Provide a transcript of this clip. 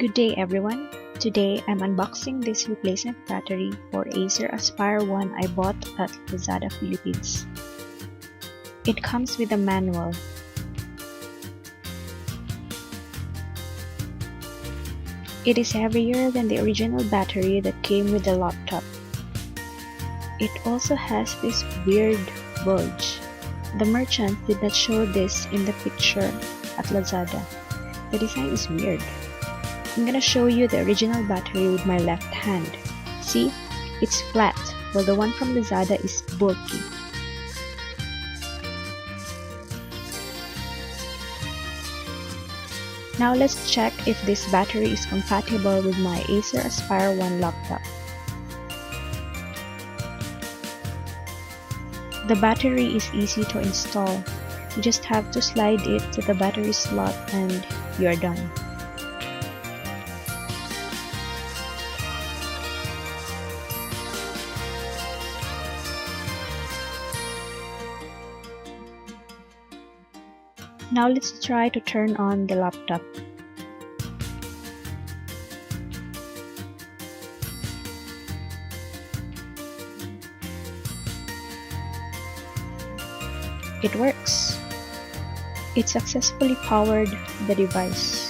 Good day everyone. Today I'm unboxing this replacement battery for Acer Aspire One I bought at Lazada Philippines. It comes with a manual. It is heavier than the original battery that came with the laptop. It also has this weird bulge. The merchant did not show this in the picture at Lazada. The design is weird. I'm gonna show you the original battery with my left hand. See? It's flat, while the one from Lazada is bulky. Now let's check if this battery is compatible with my Acer Aspire One laptop. The battery is easy to install. You just have to slide it to the battery slot and you're done. Now let's try to turn on the laptop. It works. It successfully powered the device.